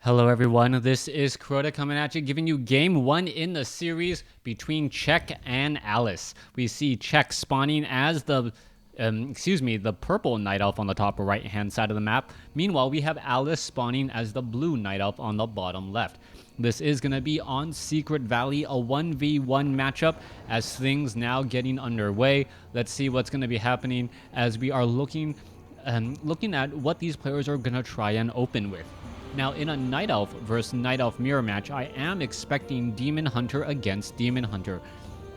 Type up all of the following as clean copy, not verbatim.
Hello everyone, this is Crota coming at you, giving you game 1 in the series between Czech and Alice. We see Czech spawning as the purple Night Elf on the top right hand side of the map. Meanwhile, we have Alice spawning as the blue Night Elf on the bottom left. This is going to be on Secret Valley, a 1v1 matchup as things now getting underway. Let's see what's going to be happening as we are looking at what these players are going to try and open with. Now, in a Night Elf versus Night Elf mirror match, I am expecting Demon Hunter against Demon Hunter.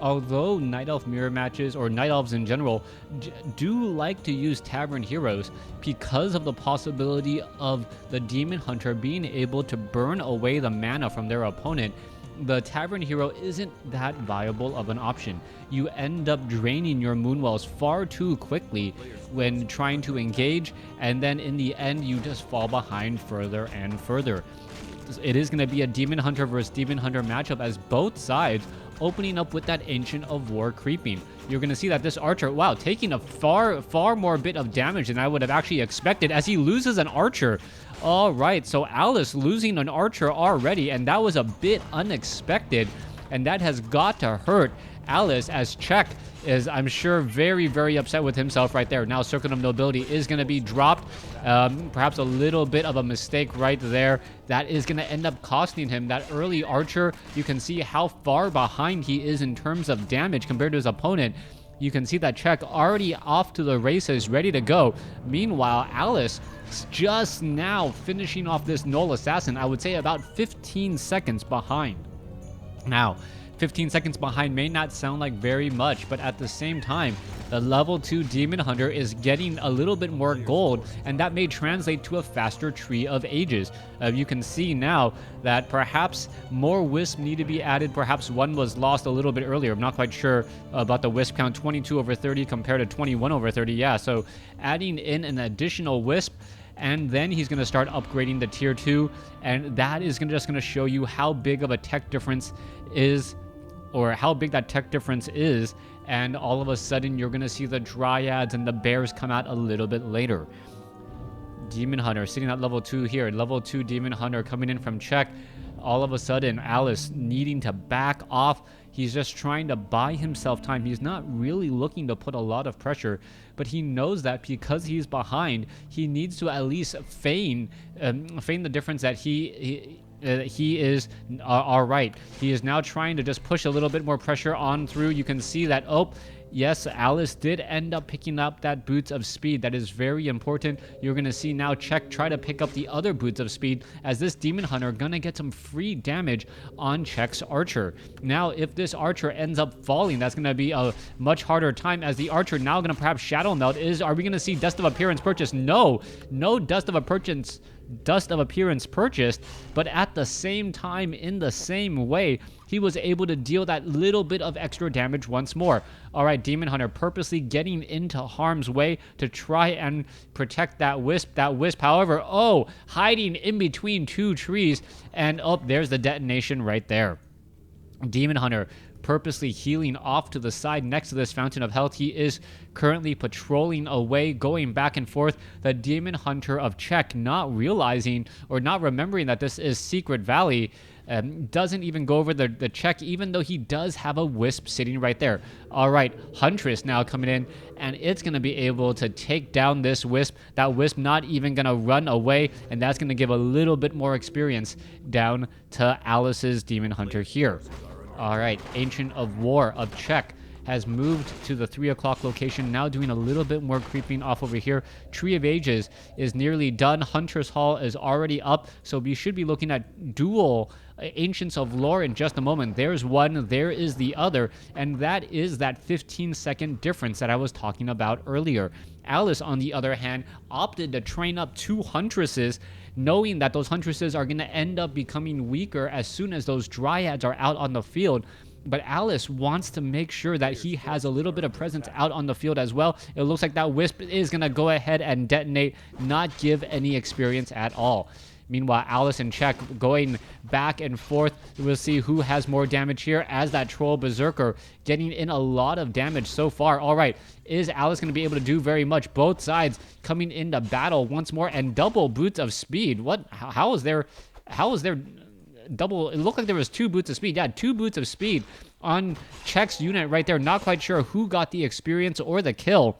Although Night Elf mirror matches, or Night Elves in general, do like to use Tavern Heroes because of the possibility of the Demon Hunter being able to burn away the mana from their opponent, the Tavern Hero isn't that viable of an option. You end up draining your Moonwells far too quickly when trying to engage, and then in the end you just fall behind further and further. It is going to be a Demon Hunter versus Demon Hunter matchup as both sides opening up with that Ancient of War creeping. You're going to see that this Archer, wow, taking a far more bit of damage than I would have actually expected as he loses an Archer. All right, so Alice losing an Archer already, and that was a bit unexpected, and that has got to hurt Alice, as Czech is, I'm sure, very upset with himself right there. Now Circle of Nobility is going to be dropped. Perhaps a little bit of a mistake right there. That is going to end up costing him that early Archer. You can see how far behind he is in terms of damage compared to his opponent. You can see that Czech already off to the races, ready to go. Meanwhile, Alice just now finishing off this Null Assassin, I would say about 15 seconds behind. Now, 15 seconds behind may not sound like very much, but at the same time, the level 2 Demon Hunter is getting a little bit more gold, and that may translate to a faster Tree of Ages. You can see now that perhaps more Wisp need to be added. Perhaps one was lost a little bit earlier. I'm not quite sure about the Wisp count, 22 over 30 compared to 21 over 30. Yeah, so adding in an additional Wisp, and then he's going to start upgrading the tier 2, and that is just going to show you how big of a tech difference is, or how big that tech difference is, and all of a sudden you're going to see the Dryads and the Bears come out a little bit later. Demon Hunter sitting at level 2 here. Level 2 Demon Hunter coming in from Czech. All of a sudden, Alice needing to back off. He's just trying to buy himself time. He's not really looking to put a lot of pressure, but he knows that because he's behind, he needs to at least feign the difference that he is all right. He is now trying to just push a little bit more pressure on through. You can see that, oh, yes, Alice did end up picking up that Boots of Speed. That is very important. You're going to see now Czech try to pick up the other Boots of Speed, as this Demon Hunter going to get some free damage on Czech's Archer. Now, if this Archer ends up falling, that's going to be a much harder time, as the Archer now going to perhaps Shadow Melt. Are we going to see Dust of Appearance purchased? No Dust of Appearance purchased, but at the same time, in the same way, he was able to deal that little bit of extra damage once more. All right, Demon Hunter purposely getting into harm's way to try and protect that Wisp. That Wisp, however, hiding in between two trees, and there's the detonation right there. Demon Hunter purposely healing off to the side next to this Fountain of Health. He is currently patrolling away, going back and forth. The Demon Hunter of Czech, not realizing or not remembering that this is Secret Valley, doesn't even go over the Czech, even though he does have a Wisp sitting right there. All right, Huntress now coming in, and it's going to be able to take down this Wisp. That Wisp not even going to run away, and that's going to give a little bit more experience down to Alice's Demon Hunter here. All right, Ancient of War of Czech has moved to the 3 o'clock location, now doing a little bit more creeping off over here. Tree of Ages is nearly done. Hunter's Hall is already up, so we should be looking at dual Ancients of Lore in just a moment. There's one, there is the other, and that is that 15-second difference that I was talking about earlier. Alice, on the other hand, opted to train up 2 Huntresses, knowing that those Huntresses are going to end up becoming weaker as soon as those Dryads are out on the field. But Alice wants to make sure that he has a little bit of presence out on the field as well. It looks like that Wisp is going to go ahead and detonate, not give any experience at all. Meanwhile, Alice and Czech going back and forth. We'll see who has more damage here, as that Troll Berserker getting in a lot of damage so far. All right, is Alice going to be able to do very much? Both sides coming into battle once more, and double Boots of Speed. How is there how is there double? It looked like there was 2 boots of speed. Yeah, 2 boots of speed on Czech's unit right there. Not quite sure who got the experience or the kill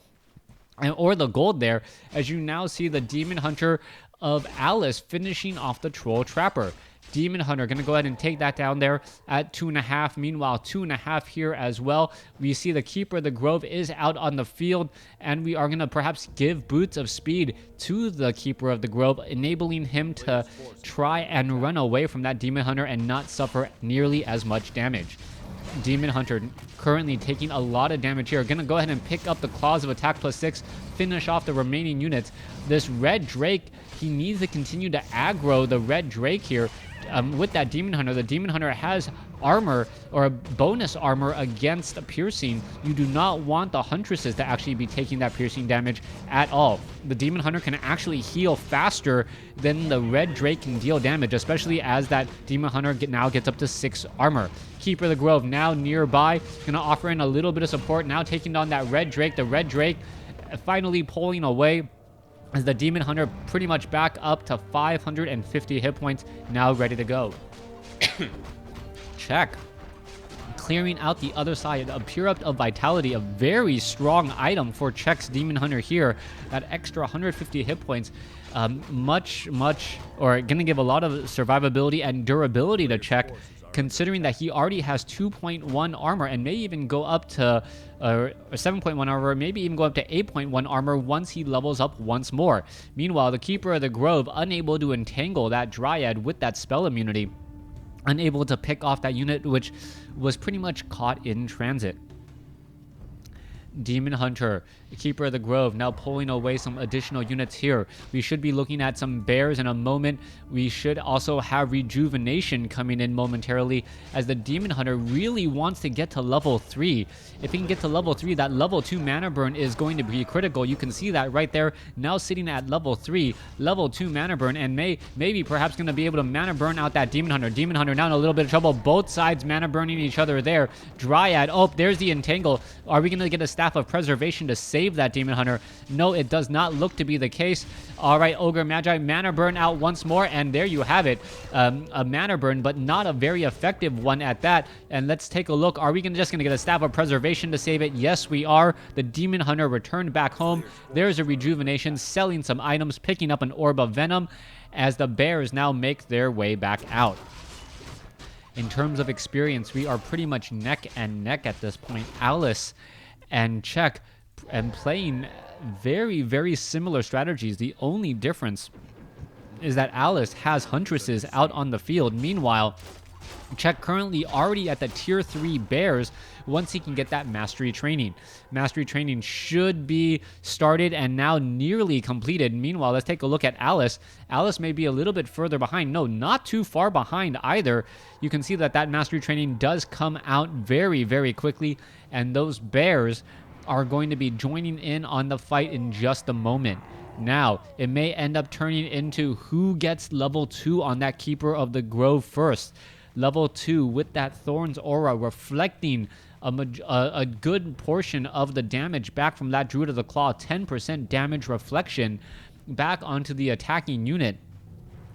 or the gold there, as you now see the Demon Hunter of Alice finishing off the Troll Trapper. Demon Hunter going to go ahead and take that down there at 2.5. Meanwhile, 2.5 here as well. We see the Keeper of the Grove is out on the field, and we are going to perhaps give boots of speed to the Keeper of the Grove, enabling him to try and run away from that Demon Hunter and not suffer nearly as much damage. Demon Hunter currently taking a lot of damage here. Going to go ahead and pick up the Claws of Attack +6, finish off the remaining units. This Red Drake, he needs to continue to aggro the Red Drake here. With that Demon Hunter, the Demon Hunter has armor or a bonus armor against piercing. You do not want the Huntresses to actually be taking that piercing damage at all. The Demon Hunter can actually heal faster than the Red Drake can deal damage, especially as that Demon Hunter now gets up to 6 armor. Keeper of the Grove now nearby, gonna offer in a little bit of support, now taking on that Red Drake. The Red Drake finally pulling away, as the Demon Hunter pretty much back up to 550 hit points, now ready to go. Check. Clearing out the other side, a Pure-Up of Vitality, a very strong item for Czech's Demon Hunter here. That extra 150 hit points, much, or gonna give a lot of survivability and durability to Czech, considering that he already has 2.1 armor and may even go up to 7.1 armor, maybe even go up to 8.1 armor once he levels up once more. Meanwhile, the Keeper of the Grove, unable to entangle that Dryad with that spell immunity, unable to pick off that unit, which was pretty much caught in transit. Demon Hunter, the Keeper of the Grove, now pulling away some additional units here. We should be looking at some bears in a moment. We should also have Rejuvenation coming in momentarily, as the Demon Hunter really wants to get to level 3. If he can get to level 3, that level 2 mana burn is going to be critical. You can see that right there, now sitting at level 3, level 2 mana burn, and maybe perhaps going to be able to mana burn out that Demon Hunter. Demon Hunter now in a little bit of trouble. Both sides mana burning each other there. Dryad, oh, there's the Entangle. Are we going to get a Staff of Preservation to save that Demon Hunter? No, it does not look to be the case. All right, Ogre Magi, mana burn out once more, and there you have it. A mana burn, but not a very effective one at that. And let's take a look. Are we just going to get a Staff of Preservation to save it? Yes, we are. The Demon Hunter returned back home. There's a Rejuvenation, selling some items, picking up an Orb of Venom, as the bears now make their way back out. In terms of experience, we are pretty much neck and neck at this point. Alice and Czech and playing very, very similar strategies. The only difference is that Alice has Huntresses out on the field. Meanwhile, Czech currently already at the tier 3 bears once he can get that mastery training. Mastery training should be started and now nearly completed. Meanwhile, let's take a look at Alice. Alice may be a little bit further behind. No, not too far behind either. You can see that mastery training does come out very, very quickly, and those bears are going to be joining in on the fight in just a moment. Now, it may end up turning into who gets level 2 on that Keeper of the Grove first. Level 2 with that Thorns aura reflecting a good portion of the damage back from that Druid of the Claw, 10% damage reflection back onto the attacking unit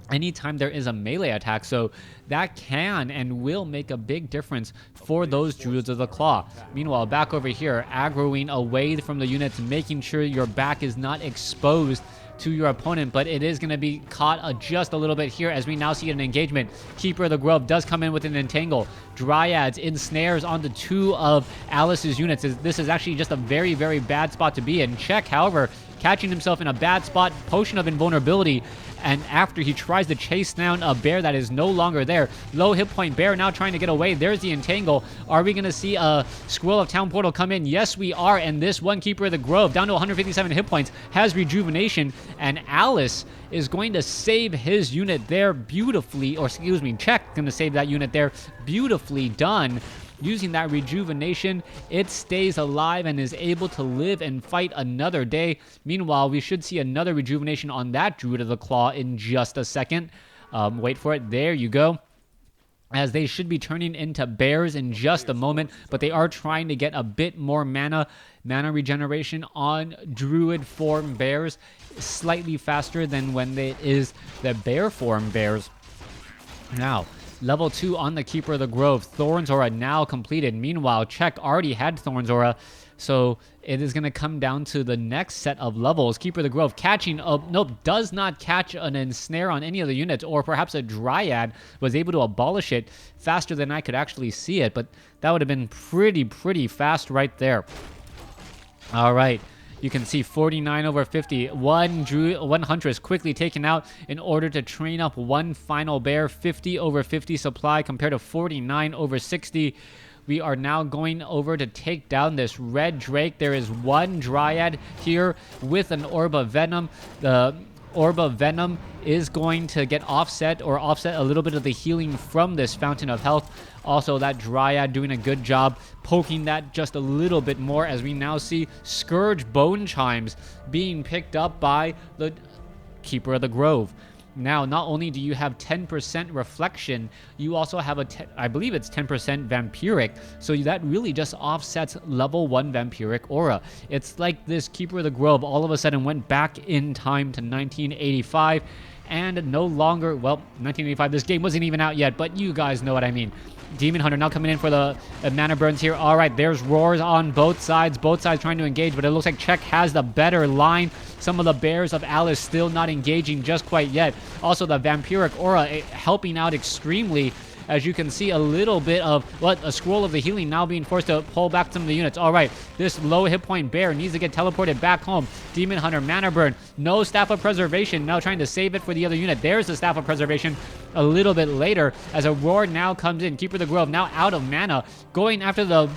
anytime there is a melee attack. So that can and will make a big difference for those Druids of the Claw. Meanwhile, back over here, aggroing away from the units, making sure your back is not exposed to your opponent, but it is going to be caught just a little bit here, as we now see an engagement. Keeper of the Grove does come in with an entangle. Dryads ensnares onto 2 of Alice's units. This is actually just a very, very bad spot to be in. Czech, however, catching himself in a bad spot, Potion of Invulnerability, and after he tries to chase down a bear that is no longer there. Low hit point bear now trying to get away. There's the entangle. Are we going to see a Scroll of Town Portal come in? Yes, we are, and this one Keeper of the Grove, down to 157 hit points, has Rejuvenation, and Alice is going to save his unit there beautifully, or excuse me, Czech going to save that unit there. Beautifully done. Using that Rejuvenation, it stays alive and is able to live and fight another day. Meanwhile, we should see another Rejuvenation on that Druid of the Claw in just a second. Wait for it. There you go. As they should be turning into bears in just a moment, but they are trying to get a bit more mana regeneration on Druid form bears, slightly faster than when it is the bear form bears. Now, level 2 on the Keeper of the Grove. Thorn's Aura now completed. Meanwhile, Czech already had Thorn's Aura, so it is going to come down to the next set of levels. Keeper of the Grove catching up. Nope, does not catch an ensnare on any of the units, or perhaps a Dryad was able to abolish it faster than I could actually see it, but that would have been pretty fast right there. All right. You can see 49 over 50. One Huntress quickly taken out in order to train up one final bear. 50 over 50 supply compared to 49 over 60. We are now going over to take down this red Drake. There is one Dryad here with an Orb of Venom. The Orb of Venom is going to get offset a little bit of the healing from this Fountain of Health. Also, that Dryad doing a good job poking that just a little bit more, as we now see Scourge Bone Chimes being picked up by the Keeper of the Grove. Now, not only do you have 10% reflection, you also have I believe it's 10% vampiric, so that really just offsets level 1 vampiric aura. It's like this Keeper of the Grove all of a sudden went back in time to 1985, and no longer, well, 1985, this game wasn't even out yet, but you guys know what I mean. Demon Hunter now coming in for the mana burns here. All right, there's roars on both sides trying to engage, but it looks like Czech has the better line. Some of the bears of Alice still not engaging just quite yet. Also, the vampiric aura helping out extremely, as you can see a little bit of a scroll of the healing now being forced to pull back some of the units. All right, this low hit point bear needs to get teleported back home. Demon Hunter mana burn, no Staff of Preservation, now trying to save it for the other unit. There's the Staff of Preservation a little bit later as a roar now comes in. Keeper of the Grove now out of mana, going after the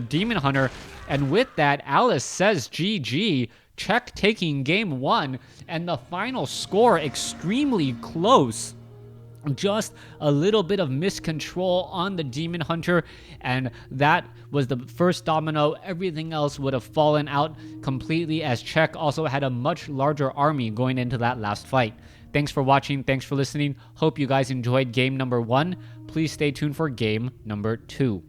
Demon Hunter, and with that, Alice says GG. Czech taking game 1, and the final score extremely close. Just a little bit of miscontrol on the Demon Hunter, and that was the first domino. Everything else would have fallen out completely, as Czech also had a much larger army going into that last fight. Thanks for watching. Thanks for listening. Hope you guys enjoyed game number 1. Please stay tuned for game number 2.